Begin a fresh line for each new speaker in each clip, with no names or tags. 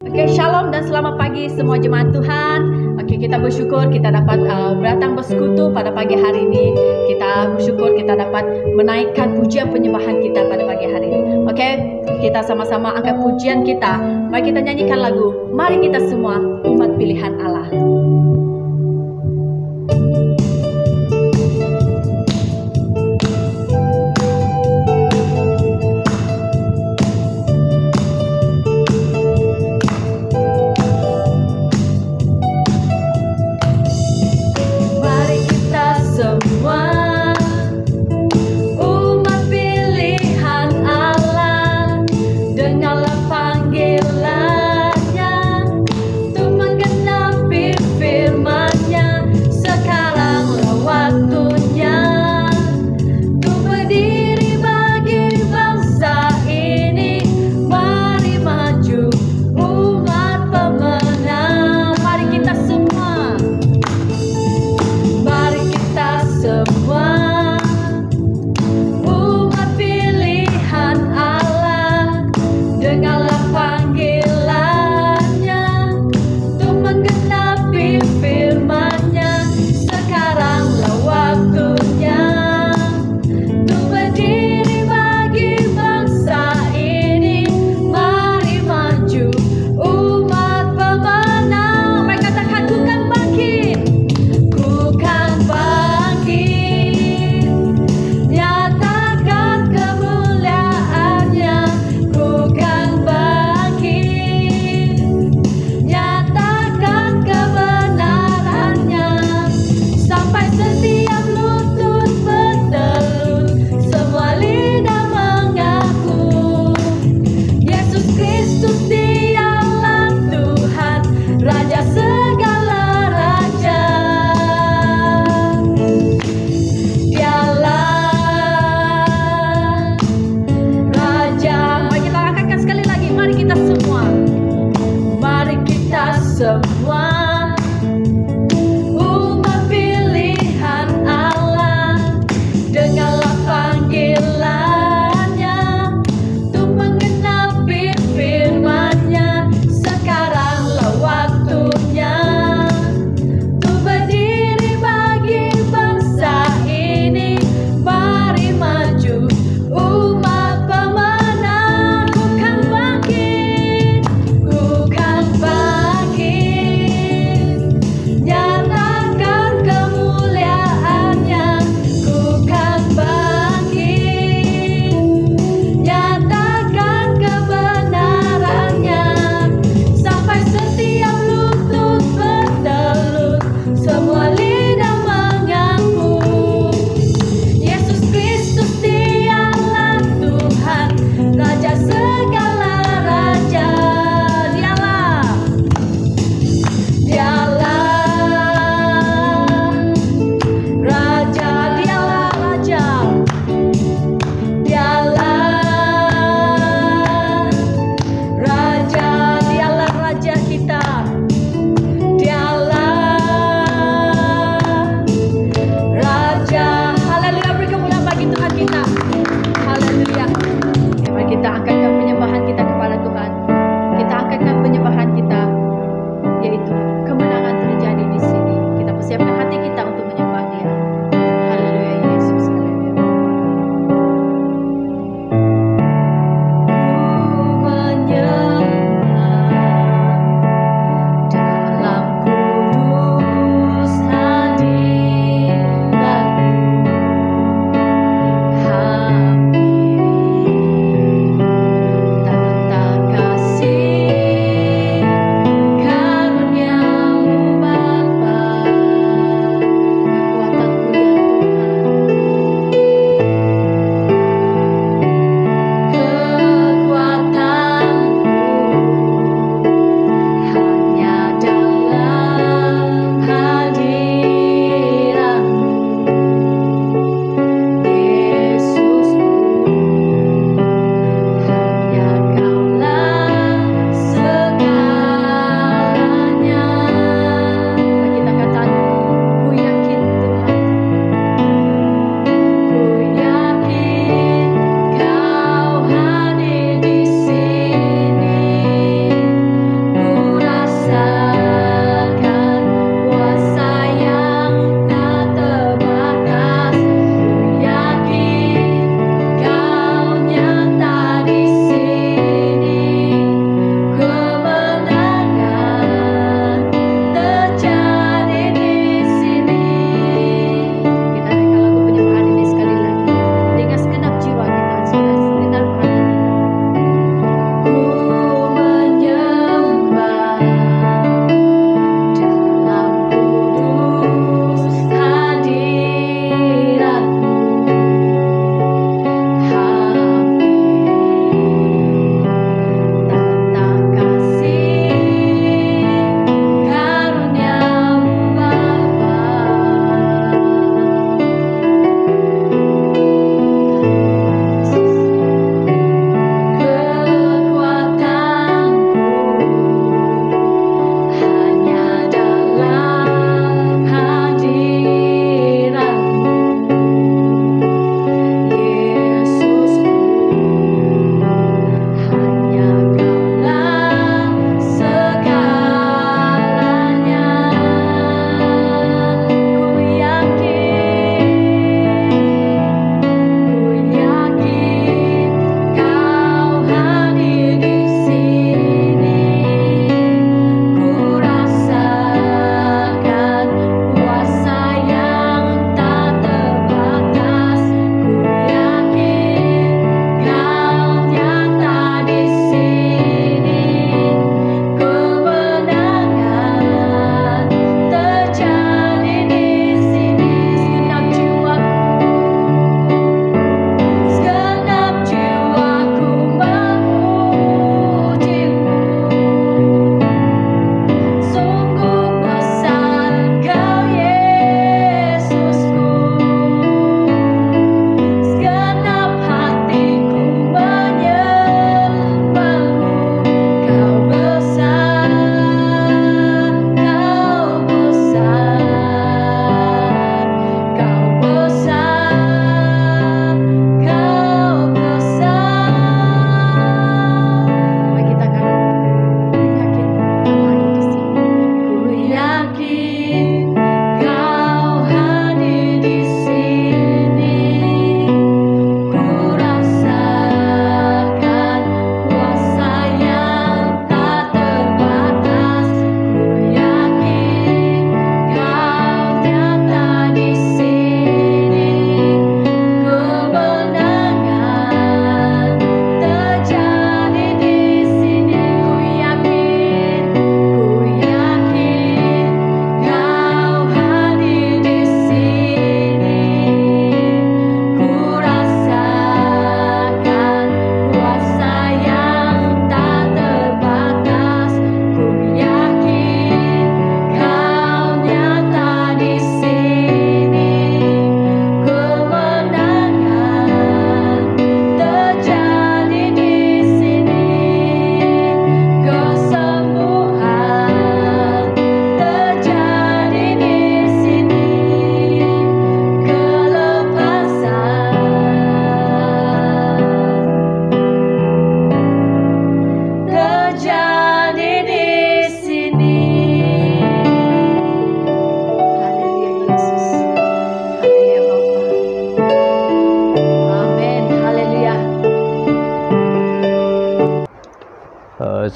Oke, shalom dan selamat pagi semua jemaat Tuhan. Oke, kita bersyukur kita dapat datang bersekutu pada pagi hari ini. Kita bersyukur kita dapat menaikkan pujian penyembahan kita pada pagi hari ini. Oke, kita sama-sama angkat pujian kita. Mari kita nyanyikan lagu Mari Kita Semua Umat Pilihan Allah.
Firman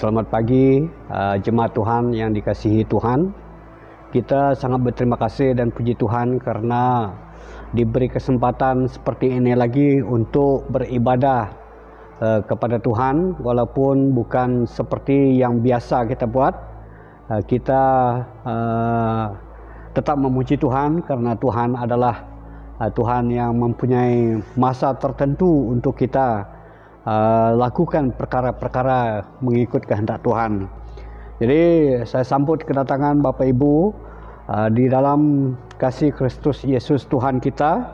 Selamat pagi jemaat Tuhan yang dikasihi Tuhan. Kita sangat berterima kasih dan puji Tuhan karena diberi kesempatan seperti ini lagi untuk beribadah kepada Tuhan, walaupun bukan seperti yang biasa kita buat. Kita tetap memuji Tuhan karena Tuhan adalah Tuhan yang mempunyai masa tertentu untuk kita lakukan perkara-perkara mengikut kehendak Tuhan. Jadi saya sambut kedatangan Bapak Ibu di dalam kasih Kristus Yesus Tuhan kita.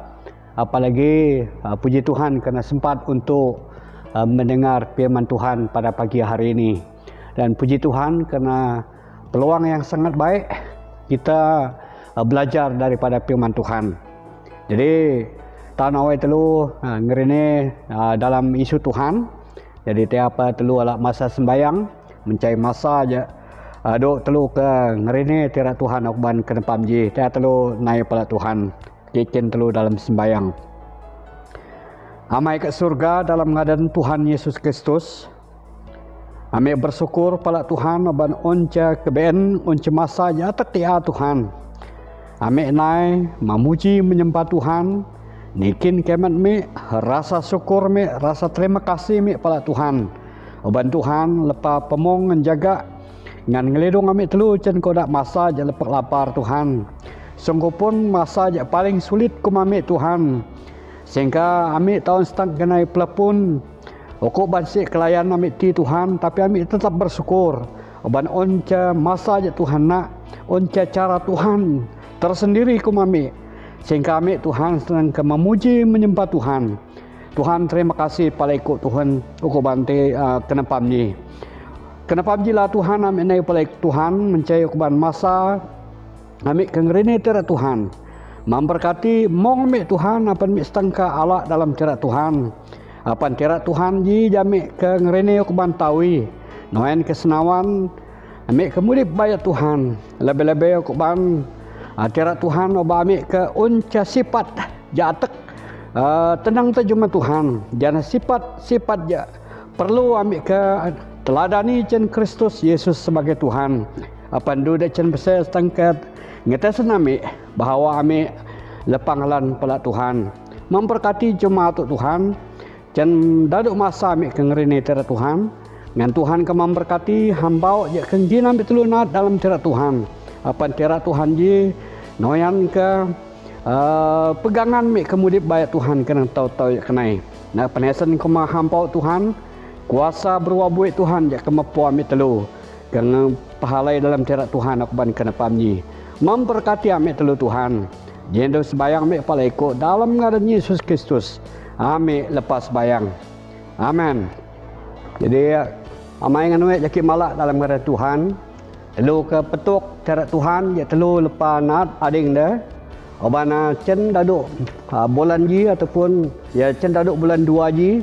Apalagi puji Tuhan karena sempat untuk mendengar firman Tuhan pada pagi hari ini. Dan puji Tuhan karena peluang yang sangat baik kita belajar daripada firman Tuhan. Jadi tahun awal telu ngerene dalam isu Tuhan. Jadi tiapa telu ala masa sembayang mencari masa aja dok telu ke ngerene tira Tuhan okban kena pamji tiap telu naik pala Tuhan kikin telu dalam sembayang. Amai ke surga dalam ngadan Tuhan Yesus Kristus. Amai bersyukur pala Tuhan oban onca keben onca masa ya tetia Tuhan. Amai nai memuji menyembah Tuhan. Nikin kemat mi rasa syukur mi, rasa terima kasih mi pada Tuhan. Oban Tuhan lepa pemong menjaga ngan ngelidung ami telu cen kodak masa je lepak lapar Tuhan. Sungguh pun masa je paling sulit kumami Tuhan. Sehingga ami tahun setang kenai pelepun okok bansi kelayan ami ti Tuhan, tapi ami tetap bersyukur. Oban onca masa je Tuhan nak, onca cara Tuhan tersendiri kumami. Sehingga kami Tuhan sedang memuji menyembah Tuhan. Tuhan terima kasih pada ikut Tuhan uku bante kenapa ni. Kenapa lah Tuhan kami naik pada Tuhan mencari ukuban masa kami kengerini tera Tuhan. Memberkati mong kami Tuhan apa kami setengah Allah dalam tera Tuhan. Apa tera Tuhan ji kami kengerini ukuban tawi. Noen kesenawan kami kemudip bayar Tuhan. Lebih-lebih ukuban tira Tuhan oba amik ke unca sifat jatek tenang terjemah Tuhan. Jangan sifat ja perlu amik ke teladani cen Kristus Yesus sebagai Tuhan. Apandu dak cen besar setangkat ngetasen amik bahawa amik lepanglan pala Tuhan. Memberkati jemaat Tuhan cen daduk masa amik ke ngerini tira Tuhan. Ngan Tuhan ke memberkati hambau je kenjin amik telunat dalam tira Tuhan. Apa tira Tuhan ji noyan ke pegangan mi kemudip bayat Tuhan kena tahu-tahu kenai. Nak penesan kema hampau Tuhan, kuasa berwabuit Tuhan jak kemapu ami telu. Kena pahalai dalam tira Tuhan aku ban kena pamji. Memberkati ami telu Tuhan. Jendo sembayang mi pala ikut dalam ngaran Yesus Kristus. Ami lepas bayang. Amin. Jadi amai nganwe jaki malak dalam ngaran Tuhan. Telu ke petuk tera Tuhan ya telu lepa nat ading dah. Obana cen daduk bulan ji ataupun ya cen daduk bulan 2 ji.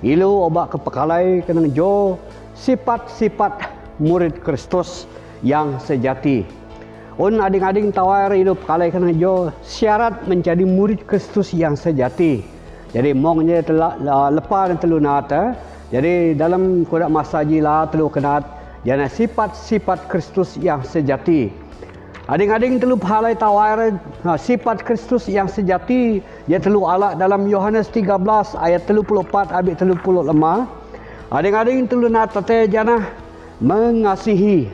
Ilu obak kepekalai kena jo sifat-sifat murid Kristus yang sejati. Un ading-ading tawar hidup pekalai kena jo syarat menjadi murid Kristus yang sejati. Jadi mongnya lepa dan telu nat. Jadi dalam kodak masa ji lah telu kenat jana sifat-sifat Kristus yang sejati. Ading-ading telu pahalai tawar sifat Kristus yang sejati ya telu Allah dalam Yohanes 13 ayat 34 abit 35. Ading-ading telu natate jana mengasihi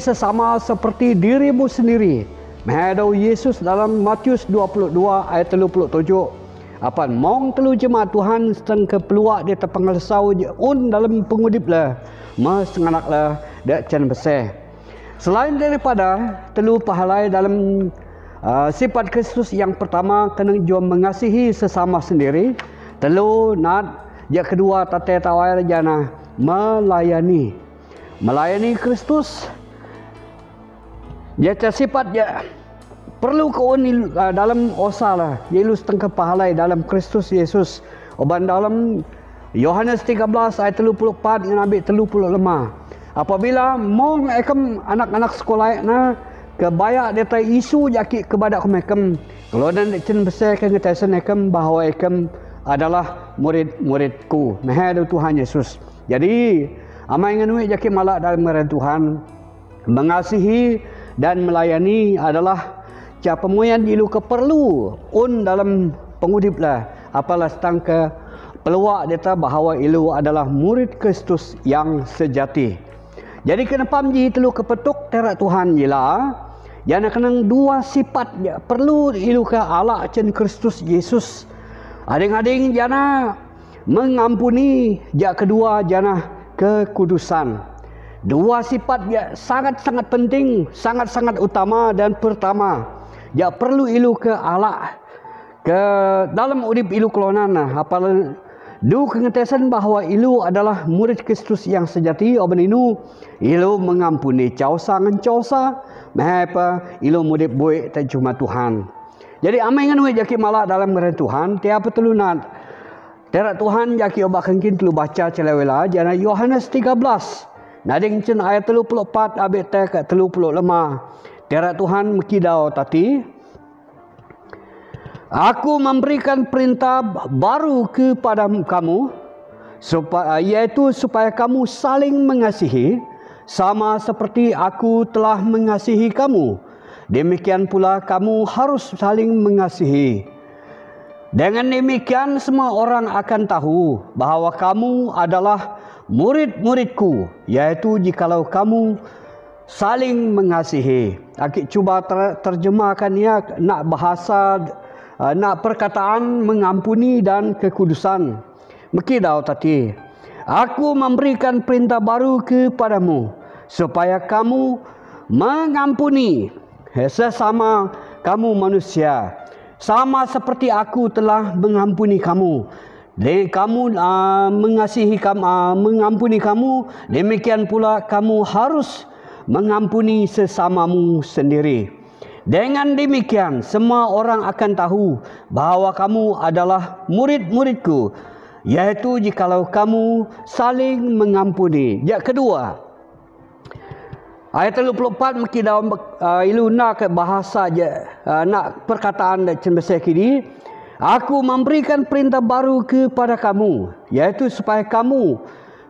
sesama seperti dirimu sendiri. Mahadau Yesus dalam Matius 22 ayat 37. Apa mong telu jemaat Tuhan seteng ke peluak dia terpengalsau je un dalam pengudip lah mas nganak lah dak can besar. Selain daripada telu pahalai dalam sifat Kristus yang pertama kena jom mengasihi sesama sendiri. Telu nat yang kedua tate tawar jana melayani Kristus. Dia sifat dia perlu keuni dalam osalah Yesus tengah pahalai dalam Kristus Yesus. Oban dalam Yohanes 13 ayat 34 dengan ambil 35. Apabila mong ekam anak-anak sekolah na kebayak dia isu jaki kepada kemekem. Kalau dan cen besar ke ngetasen ekam bahawa ekam adalah murid-muridku. Mahal Tuhan Yesus. Jadi Amai nganui jaki malak dalam ngaran Tuhan. Mengasihi dan melayani adalah cara pemoyan ilu keperlu dalam pengudip lah. Apalah setang ke peluak data bahawa ilu adalah murid Kristus yang sejati. Jadi kenapa menjadi telu kepetuk terak Tuhan ialah jana kenang dua sifat dia perlu ilu ke Allah cen Kristus Yesus. Ading-ading jana mengampuni, jak kedua jana kekudusan. Dua sifat dia sangat-sangat penting, sangat-sangat utama. Dan pertama, dia perlu ilu ke Allah ke dalam urip ilu kelonan. Apalah du kengetesan bahawa ilu adalah murid Kristus yang sejati. Oben inu ilu mengampuni causa ngan causa, mehapa ilu murid buik tak cuma Tuhan. Jadi amai ngan we jaki malak dalam ngaran Tuhan, tiap telunat terak Tuhan jaki obak kengkin telu baca celewela jana Yohanes 13. Nading cen ayat 34 abek teh ke 35. Terak Tuhan mekidau tati, aku memberikan perintah baru kepada kamu, yaitu supaya kamu saling mengasihi, sama seperti aku telah mengasihi kamu. Demikian pula kamu harus saling mengasihi. Dengan demikian semua orang akan tahu bahawa kamu adalah murid-muridku, yaitu jikalau kamu saling mengasihi. Aku cuba terjemahkannya nak bahasa, nak perkataan mengampuni dan kekudusan. Mekidau tadi, aku memberikan perintah baru kepadamu supaya kamu mengampuni sesama kamu manusia, sama seperti aku telah mengampuni kamu. Dan kamu mengasihi kamu, mengampuni kamu, demikian pula kamu harus mengampuni sesamamu sendiri. Dengan demikian semua orang akan tahu bahawa kamu adalah murid-muridku, yaitu jikalau kamu saling mengampuni. Yang kedua, ayat 34 mungkin dalam ilu nak bahasa je, nak perkataan dan cembesar kini. Aku memberikan perintah baru kepada kamu, yaitu supaya kamu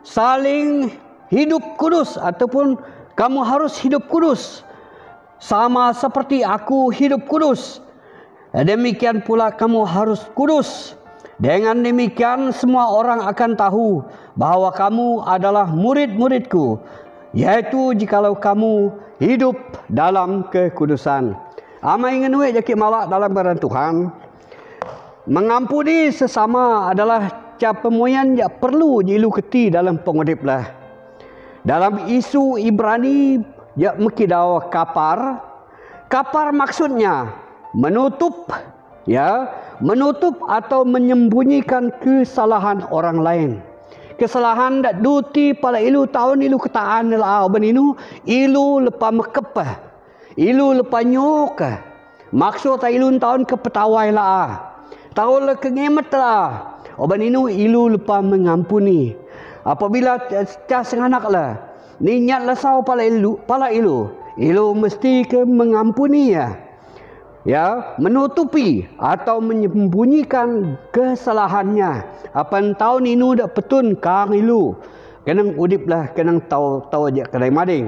saling hidup kudus, ataupun kamu harus hidup kudus sama seperti aku hidup kudus. Demikian pula kamu harus kudus. Dengan demikian semua orang akan tahu bahawa kamu adalah murid-muridku, yaitu jikalau kamu hidup dalam kekudusan. Amai ingin jaki malak dalam ngaran Tuhan. Mengampuni sesama adalah cara pemoyan yang perlu diilu keti dalam pengudip lah. Dalam isu Ibrani ya mekidau kapar. Kapar maksudnya menutup, ya, menutup atau menyembunyikan kesalahan orang lain. Kesalahan dak duti pada ilu tahun ilu ketaan lah beninu ilu lepa mekep, ilu lepa nyok. Maksud ta ilu tahun kepetawai lah. Tahu le kengemet lah. Oban inu ilu lupa mengampuni. Apabila cah senganak lah, niat lesau pala ilu mesti ke mengampuni ya. Ya, menutupi atau menyembunyikan kesalahannya. Apa tahun inu dak petun kang ilu. Kenang udip lah, kenang tahu aja kedai mading.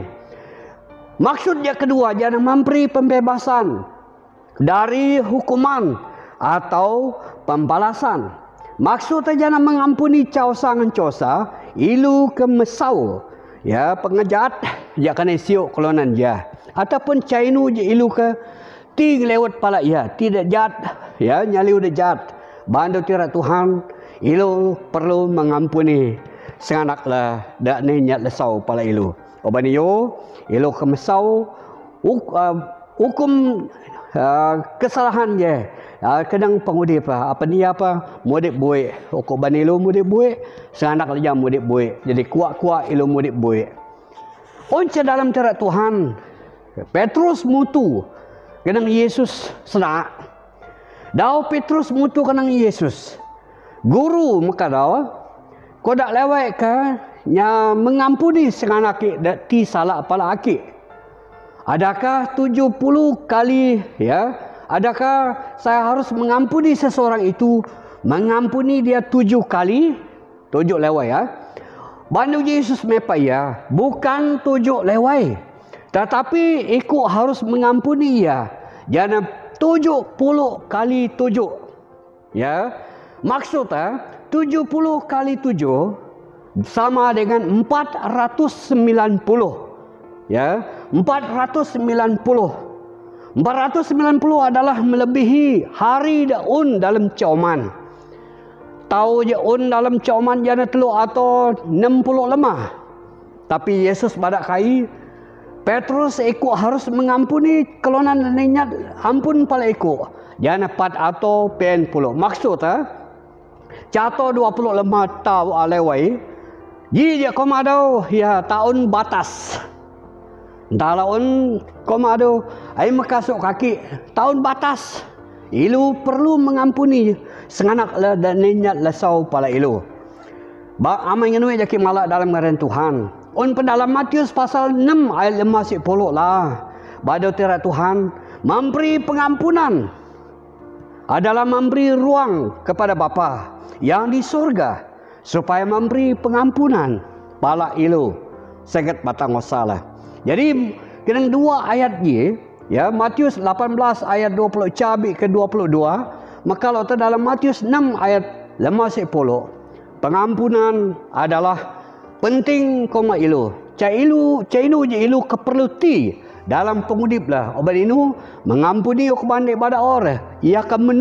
Maksud yang kedua, jangan memberi pembebasan dari hukuman atau pembalasan. Maksudnya jangan mengampuni causa ngan causa, ilu kemesau, ya pengejat, ya kena siok kelonan ja, ataupun cainu je ilu ke ting lewat pala ya, tidak jat, ya nyali udah jat, bandu tirat Tuhan, ilu perlu mengampuni, senganak lah, dak niat lesau pala ilu. Oban iyo, ilu kemesau, hukum kesalahan je. Kadang pengudip apa ni apa mudik buik okok bani lu mudik buik seanak aja mudik buik jadi kuat-kuat ilu mudik buik onca dalam terak Tuhan Petrus mutu kadang Yesus senak dau Petrus mutu kadang Yesus guru maka dau kau dak lewat ke nya mengampuni seanak ti salah pala aki adakah 70 kali ya. Adakah saya harus mengampuni seseorang itu? Mengampuni dia 7 kali? 7 lewat ya. Bandu Yesus mepaya bukan tujuk lewai, tetapi ikut harus mengampuni ia. Jangan 70 kali 7. Ya. Maksudnya 70 kali 7 sama dengan 490. Ya, 490. 490 adalah melebihi hari daun dalam cauman. Tahu je un dalam cauman jana teluk atau 60 lemah. Tapi Yesus badak kai, Petrus ikut harus mengampuni kelonan niat ampun pala ikut. Jana 4 atau pen puluh. Maksudnya cato 20 lemah tahu alewai. Ji je komado ya tahun batas. Tahun komado ai makasuk kaki tahun batas. Ilu perlu mengampuni senganak dan niat lesau pala ilu. Ba amai ngenui jaki malak dalam ngaran Tuhan. On pendalam Matius pasal 6 ayat 50 lah. Bado tira Tuhan memberi pengampunan adalah memberi ruang kepada Bapa yang di surga supaya memberi pengampunan pala ilu seget batang masalah. Jadi kena dua ayat ye, ya, Matius 18 ayat 20 cabi ke 22, maka kalau dalam Matius 6 ayat 50, pengampunan adalah penting koma ilu. Cai ilu je ilu keperluti dalam pengudip lah. Obat inu mengampuni ukuman daripada orang. Ia akan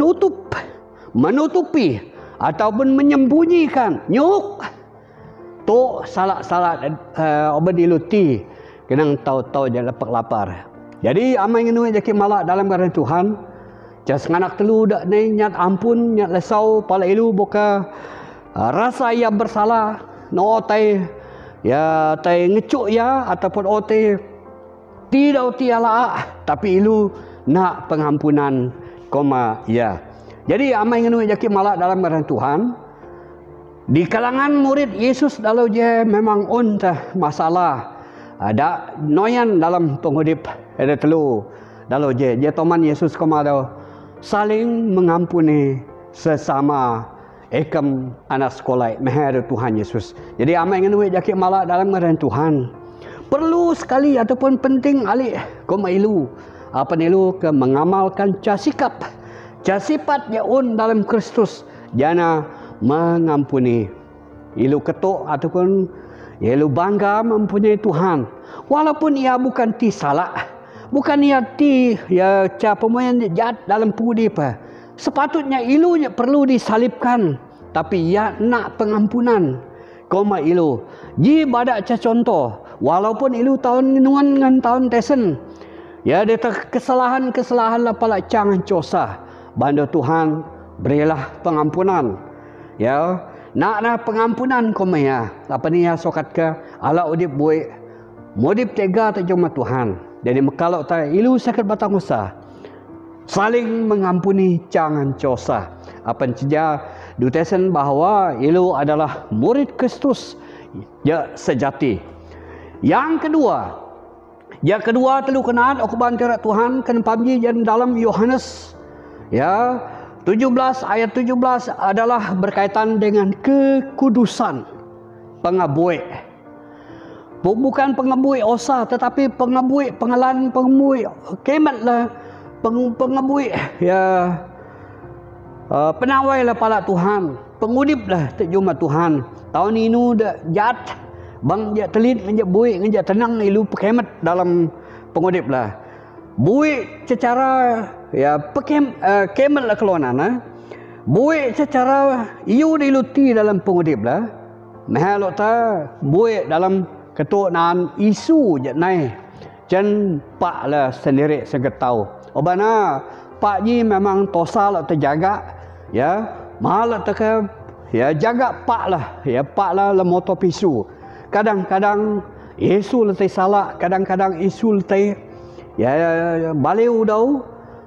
menutupi ataupun menyembunyikan nyuk. Tu salah obat ilu ti. Kenang tahu-tahu je lapar. Jadi amai ngenui jaki malak dalam ngaran Tuhan. Jas nganak telu dak ni nyat ampun, nyat lesau pala ilu boka rasa ia bersalah. No tai ya tai ngecuk ya ataupun ote tidak tiala tapi ilu nak pengampunan koma ya. Jadi amai ngenui jaki malak dalam ngaran Tuhan. Di kalangan murid Yesus dalau je memang untah masalah. Ada noyan dalam pengudip ada telu dalau je teman Yesus komado saling mengampuni sesama ekam anak sekolah meher Tuhan Yesus. Jadi amai ngenui jaki malak dalam ngaran Tuhan. Perlu sekali ataupun penting alik koma ilu apa ilu ke mengamalkan casikap casipat yaun dalam Kristus jana mengampuni. Ilu ketuk ataupun ilu bangga mempunyai Tuhan. Walaupun ia bukan ti salah, bukan ia ti ya ca pemain jahat dalam pengudip. Sepatutnya ilu perlu disalibkan, tapi ia nak pengampunan. Koma ilu. Ji badak ca contoh, walaupun ilu tahun nuan dengan tahun tesen. Ya dia kesalahan lah pala cangan cosa. Bandu Tuhan berilah pengampunan. Ya, nak pengampunan koma ya. Apa ni ya sokat ke ala udip buik. Modip tega tak cuma Tuhan. Jadi kalau tak ilu sakit batang usaha. Saling mengampuni jangan cosa. Apa saja dutesen bahawa ilu adalah murid Kristus ya sejati. Yang kedua telu kenaan okuban terak Tuhan kenapa jadi dalam Yohanes ya 17 ayat 17 adalah berkaitan dengan kekudusan pengabuik. Bukan pengabuik osa tetapi pengabuik pengelan pengabuik kematlah pengabuik ya penawai lah pala Tuhan, pengudip lah tak cuma Tuhan. Tahun ini dah jat bang dia telit menjak buik menjak tenang ilu kemat dalam pengudip lah. Buik secara ya kemat lah kelonan buik secara iu diluti dalam pengudip lah. Mahal ta buik dalam ketuk nan isu je naik. Jan pak lah sendiri segetau. Obana pak ni memang tosa lah terjaga ya. Mahal lah terke ya jaga pak lah ya pak lah motor pisu. Kadang-kadang isu letai salah, kadang-kadang isu letai ya baliu dau.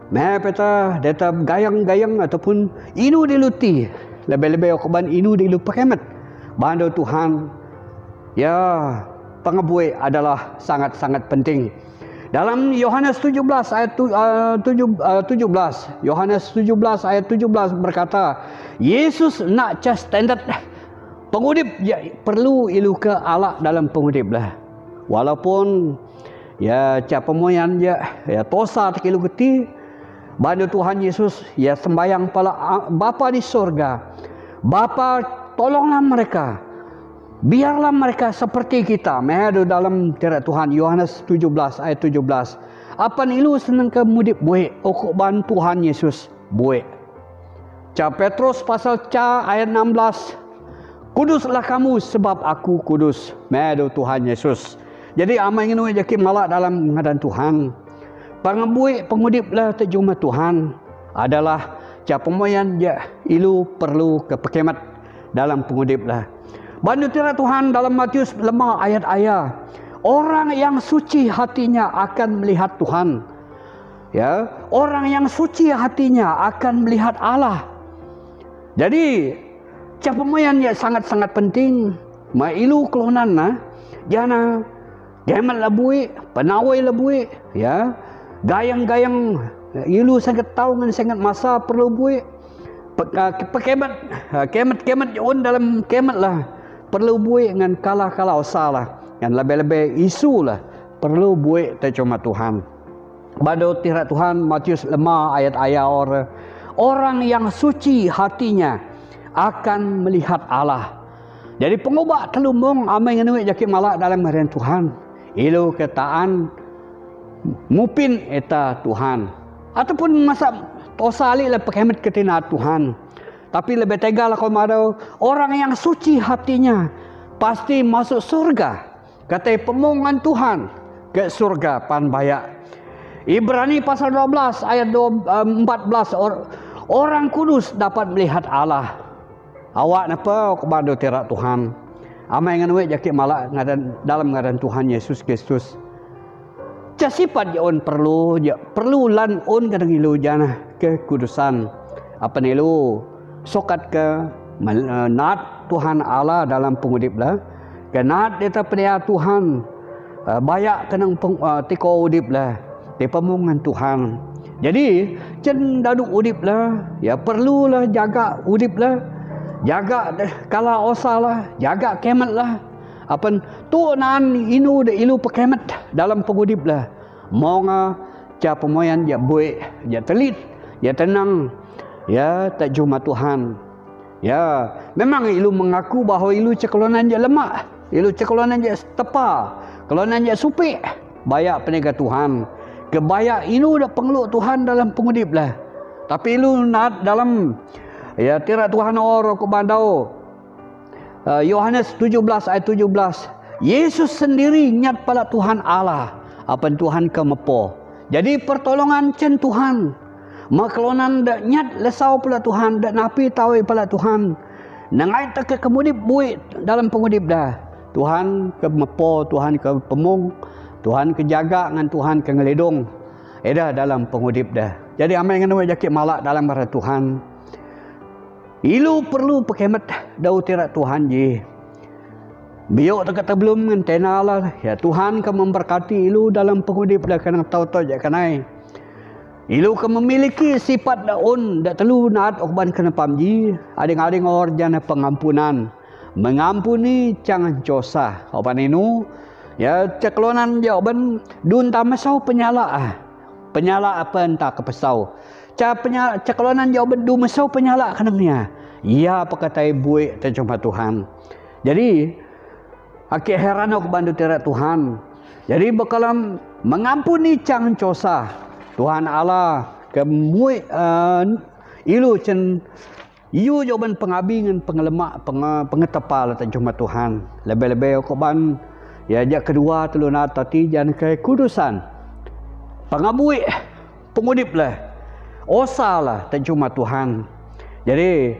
Meh peta data gayang-gayang ataupun inu diluti. Lebih-lebih okuban inu dilu pakemet. Bandu Tuhan ya pengabuik adalah sangat-sangat penting. Dalam Yohanes 17 ayat 17 Yohanes 17 ayat 17 berkata, Yesus nak cas standard Pengudip ya perlu ilu ke Allah dalam pengudip lah. Walaupun ya cap pemoyan ya tosa tekilu geti, bantu Tuhan Yesus ya sembayang pala Bapa di surga. Bapa tolonglah mereka. Biarlah mereka seperti kita. Medu dalam tirat Tuhan Yohanes 17 ayat 17. Apa ilu senang ke mudip buik okok ban Tuhan Yesus buik. Ca Petrus pasal ca ayat 16. Kuduslah kamu sebab aku kudus. Medu Tuhan Yesus. Jadi amai ngenu jaki malak dalam ngadan Tuhan. Pangabuik pengudiplah terjumah Tuhan adalah ca pemoyan ya ilu perlu ke pekemat dalam pengudiplah. Bantu tirat Tuhan dalam Matius lemah ayat-ayat. Orang yang suci hatinya akan melihat Tuhan. Ya, orang yang suci hatinya akan melihat Allah. Jadi ca pemoyan ya sangat-sangat penting. Mailu kelonan na jana gemat labui, penawai labui, ya. Gayang-gayang ilu sangat tahu ngan sangat masa perlu bui. Pekemat kemat on dalam kemat lah. Perlu bui ngan kalah-kalah salah. Ngan lebih-lebih isu lah. Perlu bui tercuma Tuhan. Bado tirat Tuhan Matius 5 ayat-ayat orang yang suci hatinya akan melihat Allah. Jadi pengubah telumbung amai ngenuik jaki malak dalam harian Tuhan. Ilu ketaan mupin eta Tuhan. Ataupun masa tosali lah pekemet ketina Tuhan. Tapi lebih tegal kalau ada orang yang suci hatinya pasti masuk surga. Kata pemongan Tuhan ke surga pan bayak. Ibrani pasal 12 ayat 14 orang kudus dapat melihat Allah. Awak napa kepada tirak Tuhan. Amai ngenuik jaki malak dalam ngadan Tuhan Yesus Kristus. Ca sifat on perlu lan on kadang ilu jana kekudusan. Apa nilu sokat ke nat Tuhan Allah dalam pengudip lah. Ke nat deta penia Tuhan bayak kenang tiko udip lah. Di pemungan Tuhan. Jadi cen daduk udip lah. Ya perlulah jaga udip lah. Jaga kala osalah, jaga kemat lah. Apan tu nan inu de ilu pekemat dalam pengudip lah. Monga ca pemoyan ya buik, ya telit, ya tenang, ya tak jumpa Tuhan. Ya, memang ilu mengaku bahawa ilu cekolonan je lemak, ilu cekolonan je tepa, kelonan je supik. Bayak penega Tuhan. Kebayak ilu dah pengeluk Tuhan dalam pengudip lah. Tapi ilu nak dalam ya tirat Tuhan orang ke bandau Yohanes 17 ayat 17. Yesus sendiri nyat pala Tuhan Allah. Apa Tuhan kemepo. Jadi pertolongan cen Tuhan. Maklonan dak nyat lesau pala Tuhan, dak napi tahu pala Tuhan. Nangai tak ke kemudip buik dalam pengudip dah. Tuhan kemepo, Tuhan ke pemung, Tuhan kejaga ngan Tuhan ke ngeledong. Eda dalam pengudip dah. Jadi amai ngan jakit malak dalam bara Tuhan. Ilu perlu pekemat dau tirat Tuhan je. Biok tak kata belum ngan tena lah. Ya Tuhan ke memberkati ilu dalam pengudip dah kena tahu-tahu je kanai. Ilu ke memiliki sifat daun dak telu naat okban kena pamji. Ading-ading orjana pengampunan. Mengampuni jangan cosa. Oban inu ya ceklonan jawaban dun tamasau penyala. Penyala apa entah kepesau. Ceklonan jawaban du mesau penyala kenangnya. Ya apa kata buik terjumpa Tuhan. Jadi akik heran aku bantu tirat Tuhan. Jadi bakalan mengampuni jangan cosa. Tuhan Allah kemuik ilu cen iu jawaban pengabingan pengelemak pengetepal terjumpa Tuhan. Lebih-lebih aku ban ya jak kedua telunat tati jan ke kudusan. Pengabuik pengudip lah. Osalah terjumpa Tuhan. Jadi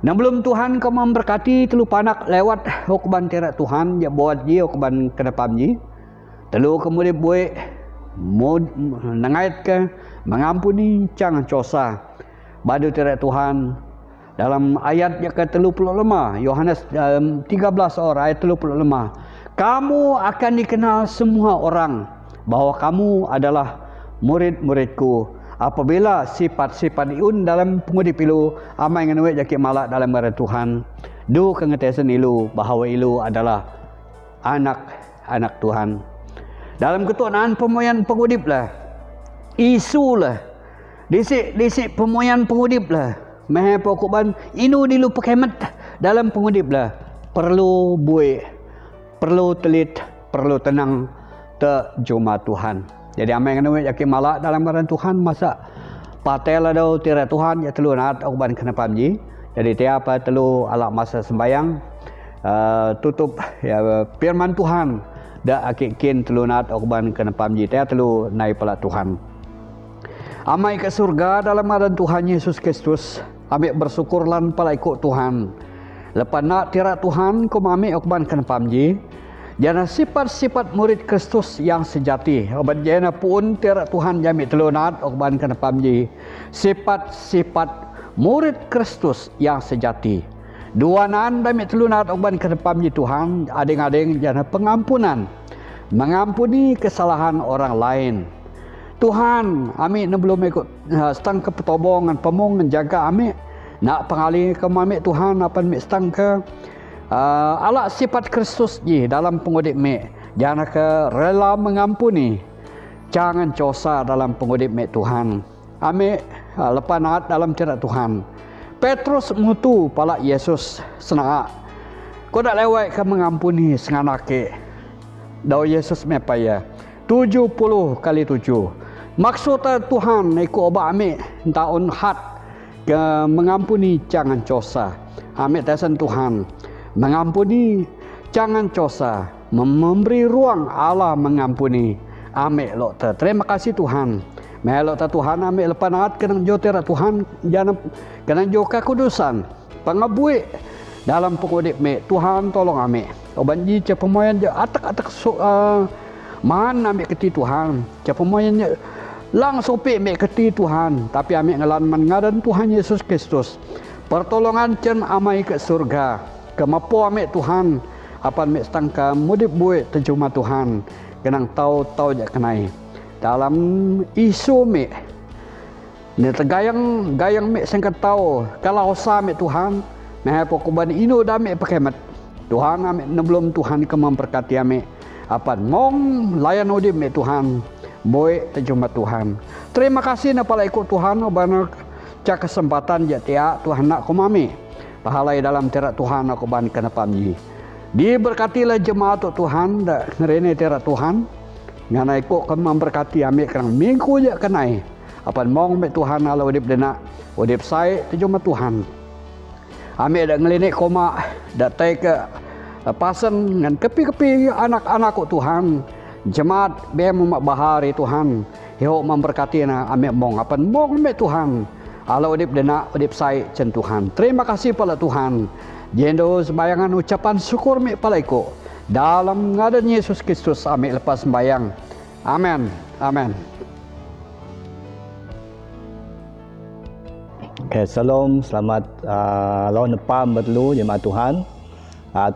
sebelum Tuhan kau memberkati telu panak lewat hukuman tirat Tuhan ya buat dia hukuman kenapam ji. Telu kemudian buik nangait ke mengampuni jangan cosa. Badu tirat Tuhan dalam ayat yang ke-35 Yohanes 13 ayat 35. Kamu akan dikenal semua orang bahwa kamu adalah murid-muridku apabila sifat-sifat iun dalam pengudip ilu amai ngan wek jakit malak dalam ngaran Tuhan, du kengetesan ilu bahawa ilu adalah anak-anak Tuhan. Dalam ketuhanan pemoyan pengudip lah, isu lah, disik pemoyan pengudip lah, meh pokoban inu dilu pekemet dalam pengudip lah, perlu buik, perlu telit, perlu tenang terjumah Tuhan. Jadi amai kena jakit malak dalam ngaran Tuhan masa patel ada tira Tuhan ya telu nat akuban kena pamji. Jadi tiap telu alak masa sembayang tutup ya firman Tuhan da akikin telu nat akuban kena pamji tiap telu naik pala Tuhan. Amai ke surga dalam ngaran Tuhan Yesus Kristus, amik bersyukurlan pala ikut Tuhan. Lepas nak tira Tuhan ko mami akuban kena pamji. Jana sifat-sifat murid Kristus yang sejati. Oban jana pun tira Tuhan jami telunat oban kena pamji. Sifat-sifat murid Kristus yang sejati. Duanan jami telunat oban kena pamji Tuhan. Ading-ading jana pengampunan. Mengampuni kesalahan orang lain. Tuhan, amik belum ikut setang ke petobongan pemong menjaga amik. Nak pengali ke amik Tuhan apa amik setang ke alak sifat Kristus ji dalam pengudip mek, jangan ke rela mengampuni, jangan cosa dalam pengudip mek Tuhan. Ame lepas naat dalam cerita Tuhan. Petrus mutu pala Yesus senang. Kau dak lewat ke mengampuni senganake. Dau Yesus mepaya 70 kali 7. Maksudnya Tuhan ikut obat ame taun hat ke mengampuni jangan cosa. Ame tasan Tuhan. Mengampuni, jangan cosa, memberi ruang Allah mengampuni. Amik lokta. Terima kasih Tuhan. Melok Tuhan amik lepas naat kena jotera Tuhan jangan kena joka kudusan. Pengabuik dalam pengudip mek Tuhan tolong amik. Oban ji cepemoyan je atak-atak man amik keti Tuhan. Cepemoyan je lang sopik mek keti Tuhan. Tapi amik ngalan mengadan Tuhan Yesus Kristus. Pertolongan cen amai ke surga. Kemapu amik Tuhan apa amik setangka mudip buik terjumah Tuhan kenang tahu jak kenai dalam isu mik ni tergayang mik sengkat tahu kalau usaha amik Tuhan meh pokoban inu dah amik pekemet Tuhan amik nebelum Tuhan ke memberkati amik apa mong layan udip mik Tuhan buik terjumah Tuhan. Terima kasih napa ikut Tuhan obana cak kesempatan jak tiak Tuhan nak kumami pahalai dalam terak Tuhan aku ban kena pamji. Diberkatilah jemaat Tuhan dak ngerene terak Tuhan. Ngana ikut ke memberkati amik kerang minggu je kenai. Apa mong mek Tuhan ala udip denak, udip sai terjumah Tuhan. Amik dak ngelinik koma dak tai ke pasen ngan kepi-kepi anak-anak Tuhan. Jemaat be memak bahari Tuhan. Yo memberkati na amik mong apa mong mek Tuhan. Allah udip denak, udip sai cen Tuhan. Terima kasih pala Tuhan. Jendo sembayangan ucapan syukur mik pala iko. Dalam ngadan Yesus Kristus amik lepas sembayang. Amin. Amin.
Okay, salam, selamat lawan nepam bertelu jemaat Tuhan.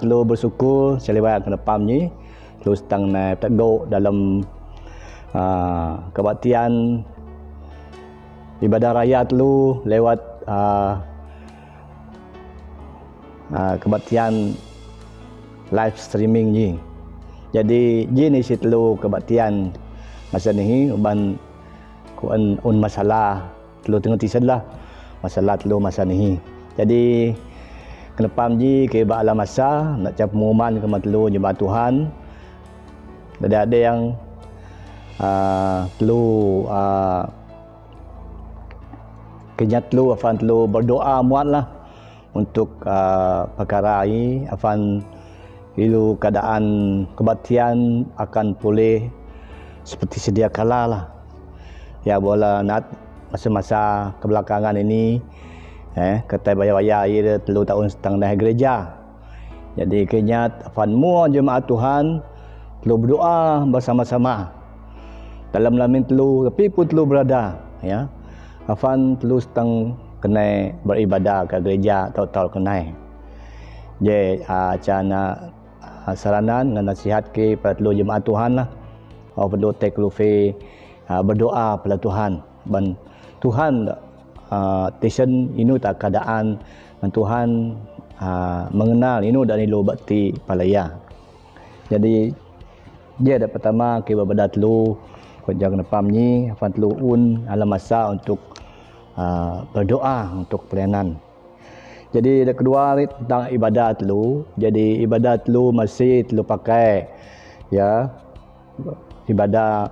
Telu bersyukur selewat ke nepam ni. Telu setang naik teguk dalam kebaktian ibadah raya telu lewat kebaktian live streaming ni. Jadi ni si telu kebaktian masa ni uban un masalah telu tengah tisan lah masalah telu masa ni. Jadi kenepam ji ke ba'ala masa nak cap pengumuman ke telu jemaat Tuhan. Ada yang telu kenyat lu afan lu berdoa muatlah untuk perkara ini afan ilu keadaan kebaktian akan pulih seperti sedia kala lah ya bola nat masa-masa kebelakangan ini kata baya-baya ia telu tahun setengah gereja. Jadi kenyat afan semua jemaat Tuhan telu berdoa bersama-sama dalam lamin telu tapi pun telu berada ya. Afan telu seteng kena beribadah ke gereja tahu-tahu kena. Jadi acana saranan dengan nasihat ke pada telu jemaat Tuhan lah. Perlu take lufe berdoa pada Tuhan ban Tuhan tesen inu tak keadaan dan Tuhan mengenal inu dan ilu bakti palaya. Jadi dia ada pertama ke badat lu kau jangan napam ni afan telu un alam masa untuk berdoa untuk pelayanan. Jadi yang kedua tentang ibadat lu. Jadi ibadat lu masih lu pakai ya ibadah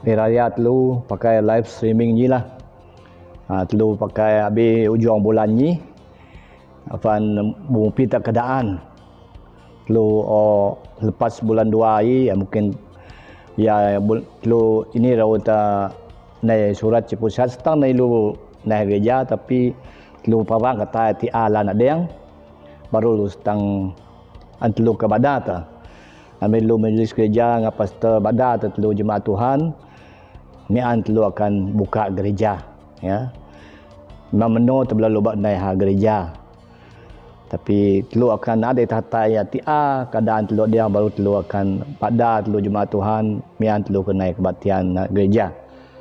rakyat lu pakai live streaming ni lah. Telu pakai habis ujung bulan ni afan bumpi tak keadaan. Telu lepas bulan 2 hari mungkin ya telu ini rawata naik surat cipusat setang naik lu naik gereja tapi telu parang kata ti ala nak deng baru lu setang antelu ke badat ambil lu majlis gereja ngap pastor badat telu jemaat Tuhan ni antelu akan buka gereja ya memang tebelah lu bak naik gereja tapi telu akan ada tata ya tia keadaan telu dia baru telu akan pada telu jemaat Tuhan mian telu ke naik kebaktian gereja.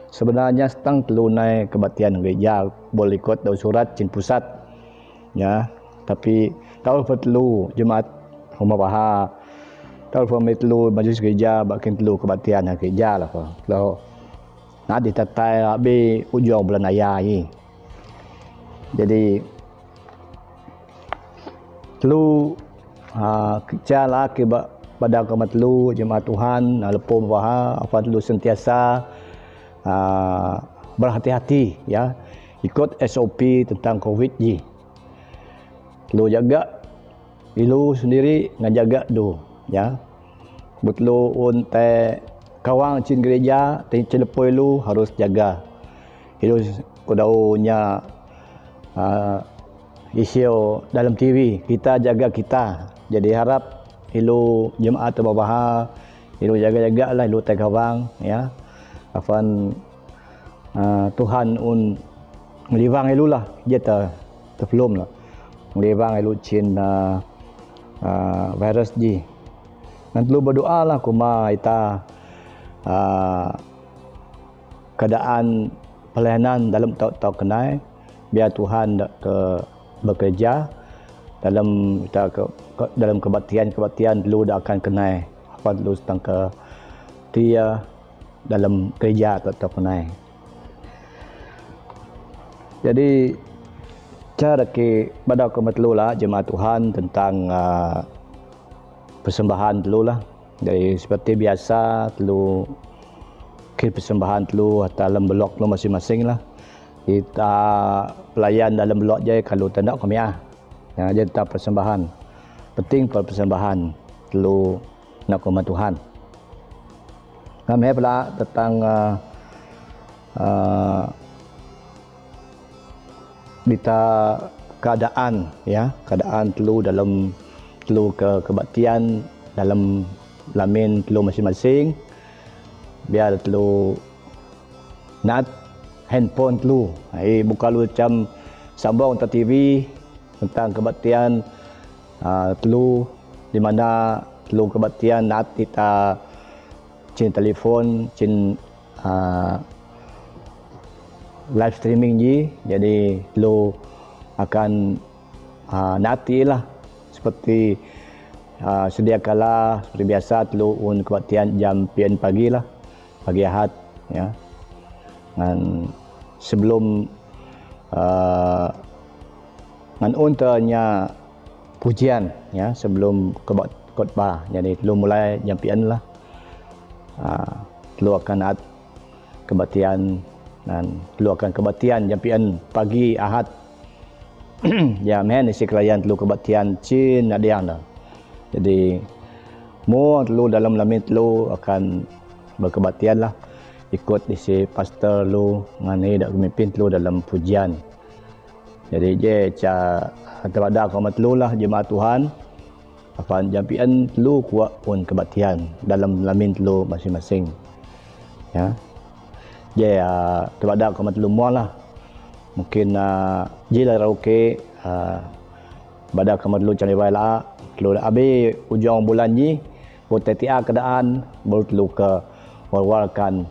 Sebenarnya setang telu naik kebaktian gereja boleh ikut dalam surat cin pusat ya tapi tahu perlu jemaat rumah baha tahu perlu majlis gereja bakin telu kebaktian gereja lah apa kalau nak ditata habis ujung bulan ayah ni. Jadi telu kerjalah ke pada kaum telu jemaat Tuhan lepo baha apa telu sentiasa berhati-hati ya ikut SOP tentang COVID ni. Telu jaga ilu sendiri ngajaga do ya. Betelu unte kawang cin gereja tin celepo ilu harus jaga. Ilu kodaunya isu dalam TV kita jaga kita. Jadi harap ilu jemaat terbahagia ilu jaga-jaga lah ilu tai kawang ya. Afan Tuhan un ngelibang ilu lah dia terflum lah ngelibang ilu cin virus ji. Nanti lu berdoa lah kuma ita keadaan pelayanan dalam tahun kenai biar Tuhan ke bekerja dalam dalam kebaktian dulu dah akan kenai apa dulu tentang ke dia dalam gereja atau kenai. Jadi cara ke pada kemetlu lah jemaat Tuhan tentang persembahan dulu lah. Jadi seperti biasa dulu ke persembahan dulu atau dalam blok lu masing-masing lah. Kita pelayan dalam blok je kalau tak nak kami yang aja tetap persembahan. Penting persembahan dulu nak ke Tuhan. Kami pula tentang kita keadaan ya, keadaan telu dalam telu kebaktian dalam lamin telu masing-masing. Biar telu nak handphone telu. Buka lu macam sambung tentang TV tentang kebaktian telu di mana telu kebaktian nak kita cin telefon cin live streaming ji. Jadi telu akan nanti lah seperti sedia kala seperti biasa telu un kebaktian jam 9 pagi lah pagi Ahad ya. Dan sebelum ngan untanya pujian ya sebelum khotbah. Jadi telu mulai jam 9 lah. Telu akan ad kebaktian dan telu akan kebaktian jam 9 pagi Ahad. Ya men isi kelayan telu kebaktian cin ada yang dah. Jadi mu telu dalam lamin telu akan berkebaktian lah ikut isi pastor lu ngani dak pemimpin telu dalam pujian. Jadi je ca terpada kaum telu lah jemaat Tuhan apan jampian telu kuat pun kebaktian dalam lamin telu masing-masing. Ya. Je terpada kaum telu mualah. Mungkin jila rauke pada kaum telu cari wala telu abi ujung bulan ni botetia keadaan baru telu ke warwarkan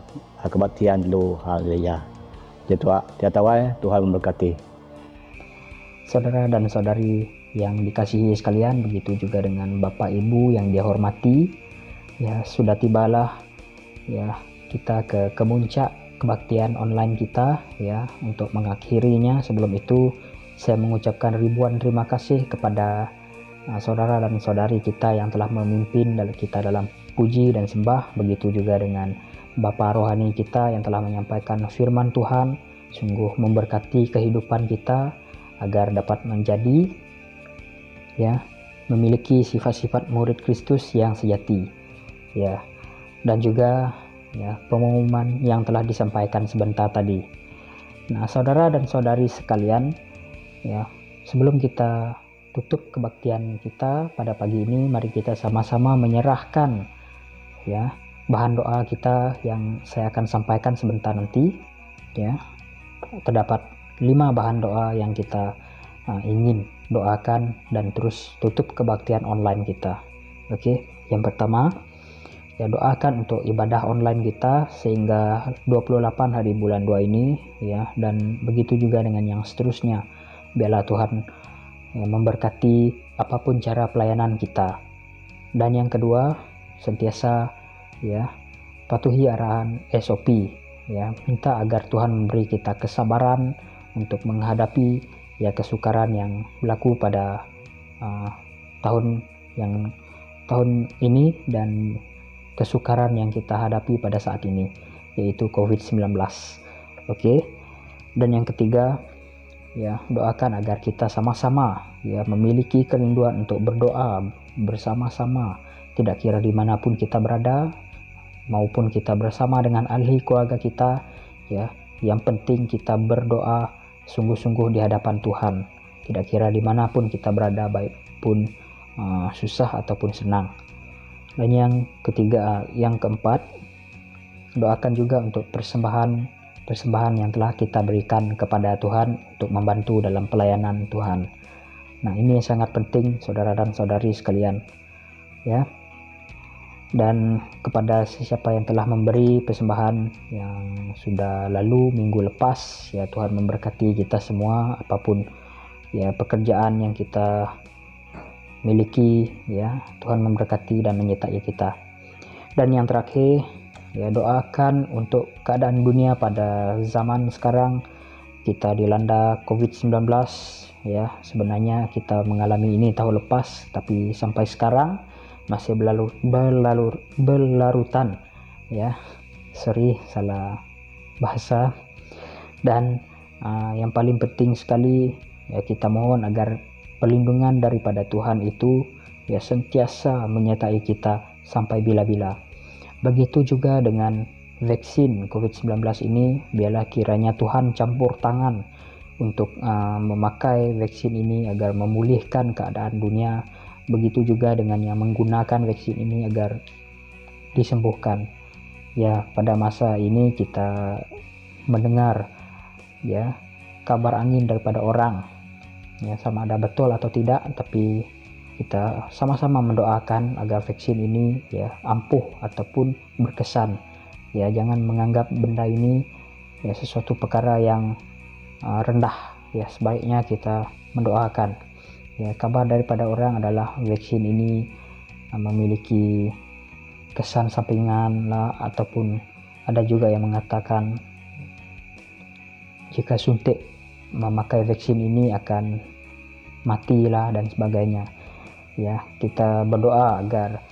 kebaktian dulu haleluya. Tiada Tuhan memberkati.
Saudara dan saudari yang dikasihi sekalian, begitu juga dengan Bapak Ibu yang dihormati, ya sudah tibalah ya kita ke kemuncak kebaktian online kita ya untuk mengakhirinya. Sebelum itu saya mengucapkan ribuan terima kasih kepada saudara dan saudari kita yang telah memimpin kita dalam puji dan sembah, begitu juga dengan Bapak rohani kita yang telah menyampaikan firman Tuhan. Sungguh memberkati kehidupan kita agar dapat menjadi ya memiliki sifat-sifat murid Kristus yang sejati ya. Dan juga ya pengumuman yang telah disampaikan sebentar tadi. Nah, saudara dan saudari sekalian, ya sebelum kita tutup kebaktian kita pada pagi ini, mari kita sama-sama menyerahkan ya bahan doa kita yang saya akan sampaikan sebentar nanti ya. Terdapat 5 bahan doa yang kita ingin doakan dan terus tutup kebaktian online kita. Oke, yang pertama ya doakan untuk ibadah online kita sehingga 28 hari bulan 2 ini ya, dan begitu juga dengan yang seterusnya. Biarlah Tuhan ya, memberkati apapun cara pelayanan kita. Dan yang kedua, sentiasa ya patuhi arahan SOP ya, minta agar Tuhan memberi kita kesabaran untuk menghadapi ya kesukaran yang berlaku pada tahun ini dan kesukaran yang kita hadapi pada saat ini, yaitu COVID-19. Oke. Dan yang ketiga ya doakan agar kita sama-sama ya memiliki kerinduan untuk berdoa bersama-sama, tidak kira dimanapun kita berada maupun kita bersama dengan ahli keluarga kita ya. Yang penting kita berdoa sungguh-sungguh di hadapan Tuhan, tidak kira dimanapun kita berada, baik pun susah ataupun senang. Dan yang keempat, doakan juga untuk persembahan yang telah kita berikan kepada Tuhan untuk membantu dalam pelayanan Tuhan. Nah, ini sangat penting saudara dan saudari sekalian ya. Dan kepada siapa yang telah memberi persembahan yang sudah lalu minggu lepas ya, Tuhan memberkati kita semua apapun ya pekerjaan yang kita miliki ya, Tuhan memberkati dan menyertai kita. Dan yang terakhir ya, doakan untuk keadaan dunia pada zaman sekarang. Kita dilanda COVID-19 ya, sebenarnya kita mengalami ini tahun lepas, tapi sampai sekarang masih berlarutan ya. Salah bahasa. Dan yang paling penting sekali ya, kita mohon agar perlindungan daripada Tuhan itu ya sentiasa menyertai kita sampai bila-bila. Begitu juga dengan vaksin COVID-19 ini, biarlah kiranya Tuhan campur tangan untuk memakai vaksin ini agar memulihkan keadaan dunia. Begitu juga dengan yang menggunakan vaksin ini agar disembuhkan. Ya, pada masa ini kita mendengar ya kabar angin daripada orang. Ya, sama ada betul atau tidak, tapi kita sama-sama mendoakan agar vaksin ini ya ampuh ataupun berkesan. Ya, jangan menganggap benda ini ya sesuatu perkara yang rendah. Ya, sebaiknya kita mendoakan. Ya, kabar daripada orang adalah vaksin ini memiliki kesan sampingan lah, ataupun ada juga yang mengatakan jika suntik memakai vaksin ini akan matilah dan sebagainya. Ya, kita berdoa agar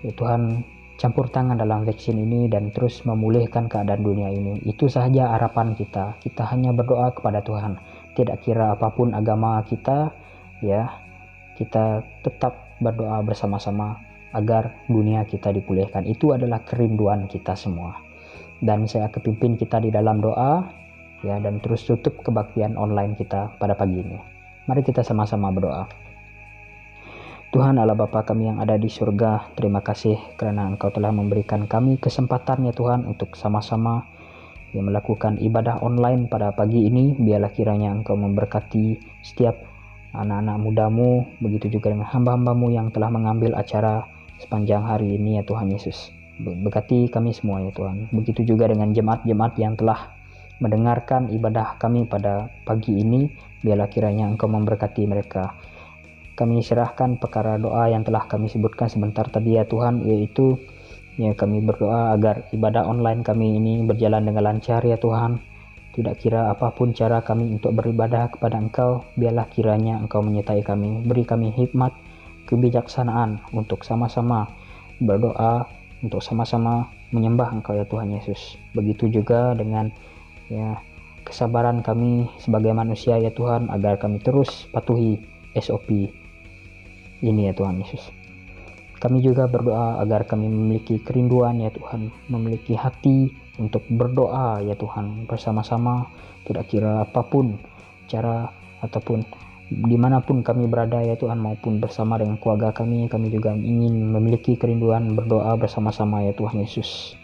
ya, Tuhan campur tangan dalam vaksin ini dan terus memulihkan keadaan dunia ini. Itu sahaja harapan kita. Kita hanya berdoa kepada Tuhan. Tidak kira apapun agama kita, ya, kita tetap berdoa bersama-sama agar dunia kita dipulihkan. Itu adalah kerinduan kita semua. Dan saya kepimpin kita di dalam doa, ya, dan terus tutup kebaktian online kita pada pagi ini. Mari kita sama-sama berdoa. Tuhan Allah Bapa kami yang ada di surga, terima kasih kerana Engkau telah memberikan kami kesempatan ya Tuhan untuk sama-sama yang melakukan ibadah online pada pagi ini. Biarlah kiranya Engkau memberkati setiap anak-anak mudamu, begitu juga dengan hamba-hambamu yang telah mengambil acara sepanjang hari ini ya Tuhan Yesus. Berkati kami semua ya Tuhan. Begitu juga dengan jemaat-jemaat yang telah mendengarkan ibadah kami pada pagi ini, biarlah kiranya Engkau memberkati mereka. Kami serahkan perkara doa yang telah kami sebutkan sebentar tadi ya Tuhan, yaitu ya kami berdoa agar ibadah online kami ini berjalan dengan lancar ya Tuhan. Tidak kira apapun cara kami untuk beribadah kepada Engkau, biarlah kiranya Engkau menyertai kami. Beri kami hikmat, kebijaksanaan untuk sama-sama berdoa, untuk sama-sama menyembah Engkau ya Tuhan Yesus. Begitu juga dengan ya kesabaran kami sebagai manusia ya Tuhan, agar kami terus patuhi SOP ini ya Tuhan Yesus. Kami juga berdoa agar kami memiliki kerinduan ya Tuhan, memiliki hati untuk berdoa ya Tuhan bersama-sama, tidak kira apapun cara ataupun dimanapun kami berada ya Tuhan, maupun bersama dengan keluarga kami juga ingin memiliki kerinduan berdoa bersama-sama ya Tuhan Yesus.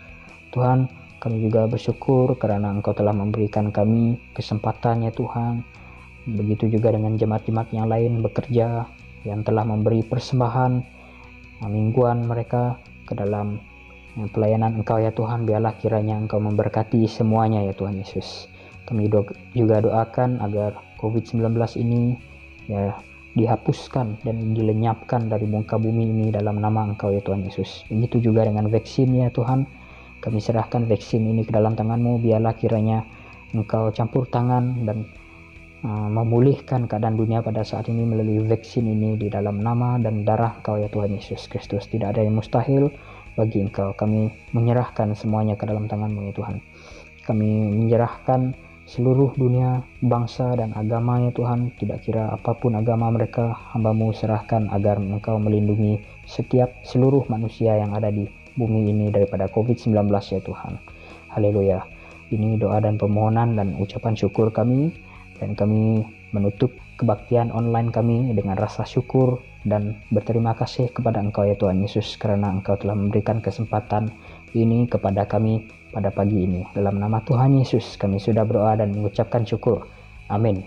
Tuhan, kami juga bersyukur karena Engkau telah memberikan kami kesempatan ya Tuhan. Begitu juga dengan jemaat-jemaat yang lain bekerja, yang telah memberi persembahan mingguan mereka ke dalam pelayanan Engkau ya Tuhan. Biarlah kiranya Engkau memberkati semuanya ya Tuhan Yesus. Kami juga doakan agar COVID-19 ini ya dihapuskan dan dilenyapkan dari muka bumi ini dalam nama Engkau ya Tuhan Yesus. Begitu juga dengan vaksin ya Tuhan. Kami serahkan vaksin ini ke dalam tangan-Mu. Biarlah kiranya Engkau campur tangan dan memulihkan keadaan dunia pada saat ini melalui vaksin ini di dalam nama dan darah Engkau ya Tuhan Yesus Kristus. Tidak ada yang mustahil bagi Engkau. Kami menyerahkan semuanya ke dalam tangan-Mu ya Tuhan. Kami menyerahkan seluruh dunia, bangsa dan agama ya Tuhan. Tidak kira apapun agama mereka, hamba-Mu serahkan agar Engkau melindungi seluruh manusia yang ada di bumi ini daripada COVID-19 ya Tuhan. Haleluya. Ini doa dan permohonan dan ucapan syukur kami, dan kami menutup kebaktian online kami dengan rasa syukur dan berterima kasih kepada Engkau ya Tuhan Yesus, karena Engkau telah memberikan kesempatan ini kepada kami pada pagi ini. Dalam nama Tuhan Yesus kami sudah berdoa dan mengucapkan syukur. Amin.